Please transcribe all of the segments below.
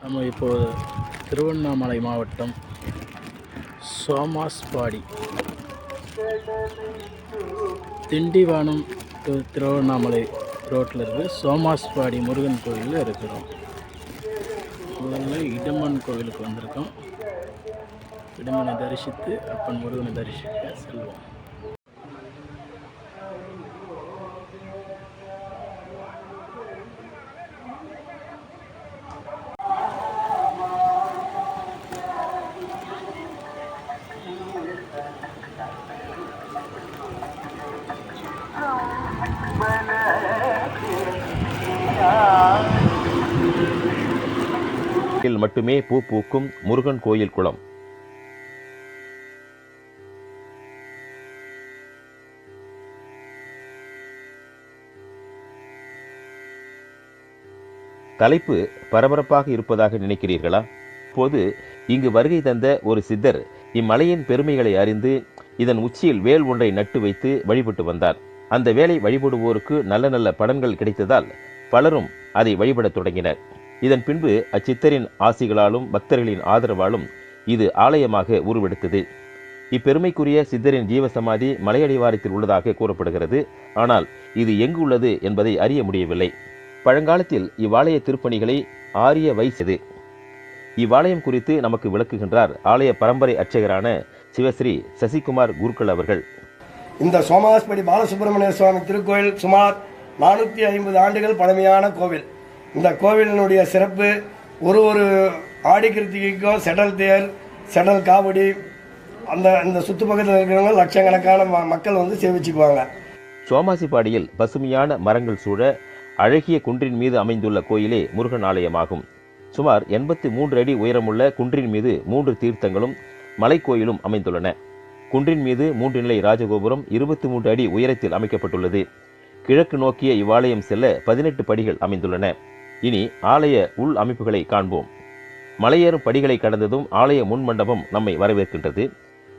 நம்ம இப்போது திருவண்ணாமலை மாவட்டம் சோமாஸ்பாடி திண்டிவனம் டு திருவண்ணாமலை ரோட்டில் இருக்கிற சோமாஸ்பாடி முருகன் கோயிலில் இருக்கிறோம். முதல்ல இடமன் கோவிலுக்கு வந்திருக்கோம். இடமனை தரிசித்து அப்பன் முருகனை தரிசிக்க செல்வோம். மட்டுமே பூ பூக்கும் முருகன் கோயில் குளம். தலைப்பு பரபரப்பாக இருப்பதாக நினைக்கிறீர்களா? இப்போது இங்கு வருகை தந்த ஒரு சித்தர் இம்மலையின் பெருமைகளை அறிந்து இதன் உச்சியில் வேல் ஒன்றை நட்டு வைத்து வழிபட்டு வந்தார். அந்த வேலை வழிபடுவோருக்கு நல்ல நல்ல பலன்கள் கிடைத்ததால் பலரும் அதை வழிபடத் தொடங்கினர். இதன் பின்பு அச்சித்தரின் ஆசிகளாலும் பக்தர்களின் ஆதரவாலும் இது ஆலயமாக உருவெடுத்தது. இப்பெருமைக்குரிய சித்தரின் ஜீவசமாதி மலையடிவாரத்தில் உள்ளதாக கூறப்படுகிறது. ஆனால் இது எங்கு உள்ளது என்பதை அறிய முடியவில்லை. பழங்காலத்தில் இவ்வாலய திருப்பணிகளை ஆரிய வைசது. இவ்வாலயம் குறித்து நமக்கு விளக்குகின்றார் ஆலய பரம்பரை அர்ச்சகரான சிவஸ்ரீ சசிகுமார் குருக்கள் அவர்கள். இந்த சோமாஸ்படி பாலசுப்பிரமணிய சுவாமி திருக்கோயில் சுமார் 450 ஆண்டுகள் பழமையான கோவில். இந்த கோவிலினுடைய சிறப்பு, ஒரு ஆடி கிருத்திகைக்கும் செடல் தேர், செடல் காவடி, அந்த சுற்று பக்கத்தில் இருக்கிறவங்க லட்சக்கணக்கான மக்கள் வந்து சேவிச்சுக்குவாங்க. சோமாசிப்பாடியில் பசுமையான மரங்கள் சூழ அழகிய குன்றின் மீது அமைந்துள்ள கோயிலே முருகன் ஆலயமாகும். சுமார் 83 அடி உயரமுள்ள குன்றின் மீது 3 தீர்த்தங்களும் மலைக்கோயிலும் அமைந்துள்ளன. குன்றின் மீது 3 நிலை ராஜகோபுரம் 23 அடி உயரத்தில் அமைக்கப்பட்டுள்ளது. கிழக்கு நோக்கிய இவ்வாலயம் செல்ல 18 படிகள் அமைந்துள்ளன. இனி ஆலய உள் அமைப்புகளை காண்போம். மலையேறும் படிகளை கடந்ததும் ஆலய முன் மண்டபம் நம்மை வரவேற்கின்றது.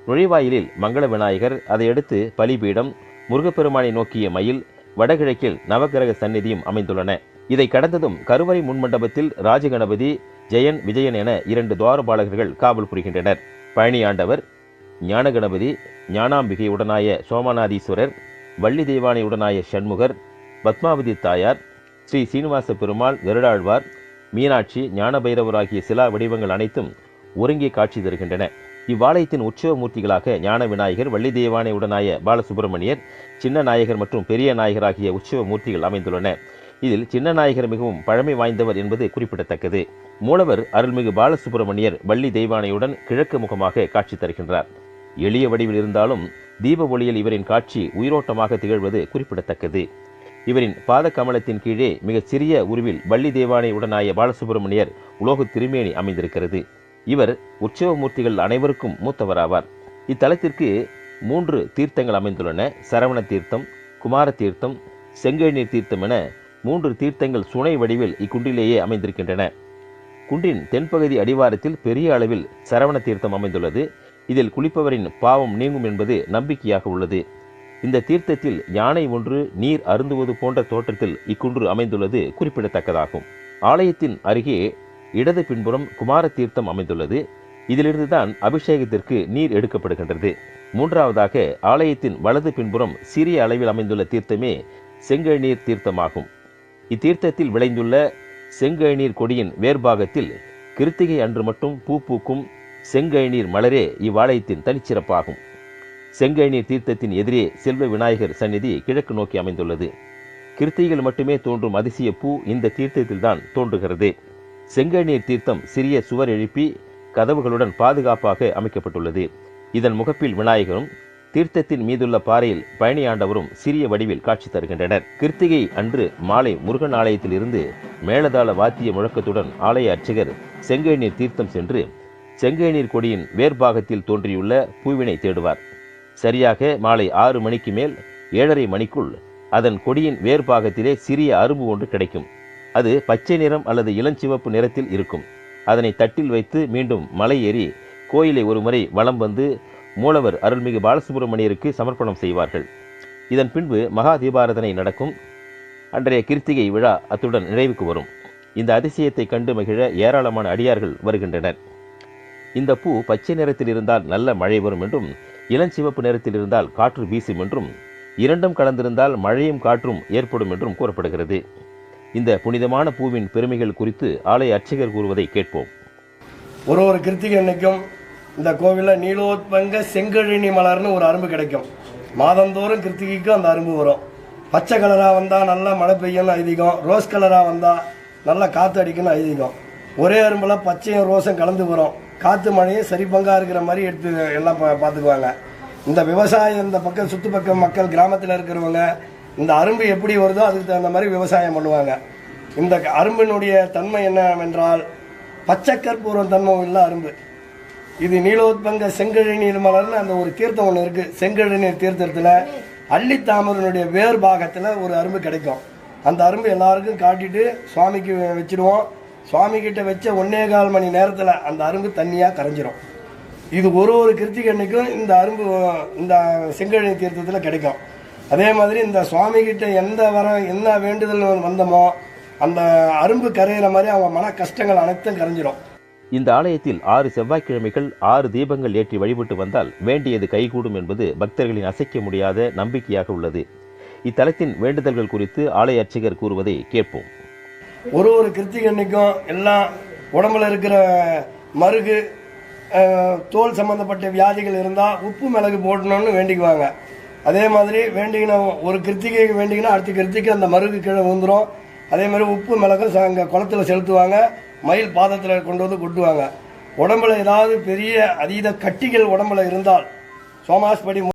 நுழைவாயிலில் மங்கள விநாயகர், அதையடுத்து பலிபீடம், முருகப்பெருமானை நோக்கிய மயில், வடகிழக்கில் நவகிரக சந்நிதியும் அமைந்துள்ளன. இதை கடந்ததும் கருவறை முன்மண்டபத்தில் ராஜகணபதி, ஜெயன், விஜயன் என 2 துவாரபாலகர்கள் காவல் புரிகின்றனர். பழனி ஆண்டவர், ஞான கணபதி, ஞானாம்பிகையுடனாய சோமநாதீஸ்வரர், வள்ளி தெய்வானையுடனாய சண்முகர், பத்மாவதி தாயார், ஸ்ரீ சீனிவாச பெருமாள், கருடாழ்வார், மீனாட்சி, ஞானபைரவர் ஆகிய சிலா வடிவங்கள் அனைத்தும் ஒருங்கே காட்சி தருகின்றன. இவ்வாலயத்தின் உற்சவ மூர்த்திகளாக ஞான விநாயகர், வள்ளி தெய்வானை உடனாய பாலசுப்பிரமணியர், சின்ன நாயகர் மற்றும் பெரிய நாயகர் ஆகிய உற்சவ மூர்த்திகள் அமைந்துள்ளன. இதில் சின்ன நாயகர் மிகவும் பழமை வாய்ந்தவர் என்பது குறிப்பிடத்தக்கது. மூலவர் அருள்மிகு பாலசுப்பிரமணியர் வள்ளி தெய்வானையுடன் கிழக்கு முகமாக காட்சி தருகின்றார். எளிய வடிவில் இருந்தாலும் தீப ஒளியில் இவரின் காட்சி உயிரோட்டமாக திகழ்வது குறிப்பிடத்தக்கது. இவரின் பாத கமலத்தின் கீழே மிகச் சிறிய உருவில் வள்ளி தேவானை உடனாய பாலசுப்பிரமணியர் உலோக திருமேனி அமைந்திருக்கிறது. இவர் உற்சவ மூர்த்திகள் அனைவருக்கும் மூத்தவராவார். இத்தலத்திற்கு 3 தீர்த்தங்கள் அமைந்துள்ளன. சரவண தீர்த்தம், குமார தீர்த்தம், செங்கழுநீர் தீர்த்தம் என 3 தீர்த்தங்கள் சுனை வடிவில் இக்குன்றிலேயே அமைந்திருக்கின்றன. குன்றின் தென்பகுதி அடிவாரத்தில் பெரிய அளவில் சரவண தீர்த்தம் அமைந்துள்ளது. இதில் குளிப்பவரின் பாவம் நீங்கும் என்பது நம்பிக்கையாக உள்ளது. இந்த தீர்த்தத்தில் யானை ஒன்று நீர் அருந்துவது போன்ற தோற்றத்தில் இக்குன்று அமைந்துள்ளது குறிப்பிடத்தக்கதாகும். ஆலயத்தின் அருகே இடது பின்புறம் குமார தீர்த்தம் அமைந்துள்ளது. இதிலிருந்துதான் அபிஷேகத்திற்கு நீர் எடுக்கப்படுகின்றது. 3ஆவதாக ஆலயத்தின் வலது பின்புறம் சிறிய அளவில் அமைந்துள்ள தீர்த்தமே செங்கழுநீர் தீர்த்தமாகும். இத்தீர்த்தத்தில் விளைந்துள்ள செங்கழுநீர் கொடியின் வேர்பாகத்தில் கிருத்திகை அன்று மட்டும் பூ பூக்கும் செங்கழுநீர் மலரே இவ்வாலயத்தின் தனிச்சிறப்பாகும். செங்கழுநீர் தீர்த்தத்தின் எதிரே செல்வ விநாயகர் சந்நிதி கிழக்கு நோக்கி அமைந்துள்ளது. கிருத்திகையில் மட்டுமே தோன்றும் அதிசய பூ இந்த தீர்த்தத்தில்தான் தோன்றுகிறது. செங்கழுநீர் தீர்த்தம் சிறிய சுவர் எழுப்பி கதவுகளுடன் பாதுகாப்பாக அமைக்கப்பட்டுள்ளது. இதன் முகப்பில் விநாயகரும் தீர்த்தத்தின் மீதுள்ள பாறையில் பழனி ஆண்டவரும் சிறிய வடிவில் காட்சி தருகின்றனர். கிருத்திகை அன்று மாலை முருகன் ஆலயத்தில் இருந்து மேளதாள வாத்திய முழக்கத்துடன் ஆலய அர்ச்சகர் செங்கழுநீர் தீர்த்தம் சென்று செங்கழுநீர் கொடியின் வேர்பாகத்தில் தோன்றியுள்ள பூவினை தேடுவார். சரியாக மாலை 6 மணிக்கு மேல் 7:30 மணிக்குள் அதன் கொடியின் வேர்பாகத்திலே சிறிய அரும்பு ஒன்று கிடைக்கும். அது பச்சை நிறம் அல்லது இளஞ்சிவப்பு நிறத்தில் இருக்கும். அதனை தட்டில் வைத்து மீண்டும் மலை ஏறி கோயிலை ஒரு முறை வலம் வந்து மூலவர் அருள்மிகு பாலசுப்பிரமணியருக்கு சமர்ப்பணம் செய்வார்கள். இதன் பின்பு மகா தீபாராதனை நடக்கும். அன்றைய கிருத்திகை விழா அத்துடன் நிறைவுக்கு வரும். இந்த அதிசயத்தை கண்டு மகிழ ஏராளமான அடியார்கள் வருகின்றனர். இந்த பூ பச்சை நிறத்தில் இருந்தால் நல்ல மழை வரும் என்றும், இளஞ்சிவப்பு நிறத்தில் இருந்தால் காற்று வீசும் என்றும், இரண்டும் கலந்திருந்தால் மழையும் காற்றும் ஏற்படும் என்றும் கூறப்படுகிறது. இந்த புனிதமான பூவின் பெருமைகள் குறித்து ஆலய அர்ச்சகர் கூறுவதை கேட்போம். ஒரு கிருத்திகை அன்னைக்கும் இந்த கோவிலில் நீலோத்பங்க செங்கழினி மலர்னு ஒரு அரும்பு கிடைக்கும். மாதந்தோறும் கிருத்திகைக்கும் அந்த அரும்பு வரும். பச்சை கலராக வந்தால் நல்லா மழை பெய்யும்னு ஐதீகம். ரோஸ் கலராக வந்தால் நல்லா காற்று அடிக்கும்னு ஐதீகம். ஒரே அரும்பில் பச்சையும் ரோஸும் கலந்து வரும். காற்று மழையும் சரி பங்காக இருக்கிற மாதிரி எடுத்து எல்லாம் பார்த்துக்குவாங்க. இந்த விவசாயம் இந்த பக்கம் சுற்று பக்கம் மக்கள் கிராமத்தில் இருக்கிறவங்க இந்த அரும்பு எப்படி வருதோ அதுக்கு தகுந்த மாதிரி விவசாயம் பண்ணுவாங்க. இந்த அரும்பினுடைய தன்மை என்னவென்றால் பச்சை கற்பூரம் தன்மை உள்ள அரும்பு. இது நீலோத்பங்க செங்கழிநீர் மலர்னு அந்த ஒரு தீர்த்தம் ஒன்று இருக்குது. செங்கழிநீர் தீர்த்தத்தில் அள்ளித்தாமரனுடைய வேர் பாகத்தில் ஒரு அரும்பு கிடைக்கும். அந்த அரும்பு எல்லாருக்கும் காட்டிட்டு சுவாமிக்கு வச்சுடுவோம். சுவாமி கிட்ட வச்ச 1.25 மணி நேரத்தில் அந்த அரும்பு தண்ணியாக கரைஞ்சிரும். இது ஒரு கிருத்திகை அன்னைக்கும் இந்த அரும்பு இந்த செங்கழி தீர்த்தத்தில் கிடைக்கும். அதே மாதிரி இந்த சுவாமி கிட்ட என்ன வேண்டுதல் வந்தோமோ அந்த அரும்பு கரையிற மாதிரி அவங்க மன கஷ்டங்கள் அனைத்தும் கரைஞ்சிரும். இந்த ஆலயத்தில் 6 செவ்வாய்க்கிழமைகள் 6 தீபங்கள் ஏற்றி வழிபட்டு வந்தால் வேண்டியது கைகூடும் என்பது பக்தர்களின் அசைக்க முடியாத நம்பிக்கையாக உள்ளது. இத்தலத்தின் வேண்டுதல்கள் குறித்து ஆலய அர்ச்சகர் கூறுவதை கேட்போம். ஒரு கிருத்திகை அன்னைக்கும் எல்லாம் உடம்புல இருக்கிற மருகு தோல் சம்பந்தப்பட்ட வியாதிகள் இருந்தால் உப்பு மிளகு போடணும்னு வேண்டிக்குவாங்க. அதே மாதிரி வேண்டிங்கன்னா ஒரு கிருத்திகைக்கு வேண்டிங்கன்னா அடுத்த கிருத்திகை அந்த மருகு கீழே விழுந்துடும். அதே மாதிரி உப்பு மிளகு அங்கே குளத்துல செலுத்துவாங்க. மயில் பாதத்தில் கொண்டு வந்து கொட்டுவாங்க. உடம்புல ஏதாவது பெரிய அதீத கட்டிகள் உடம்புல இருந்தால் சோமாஸ்படி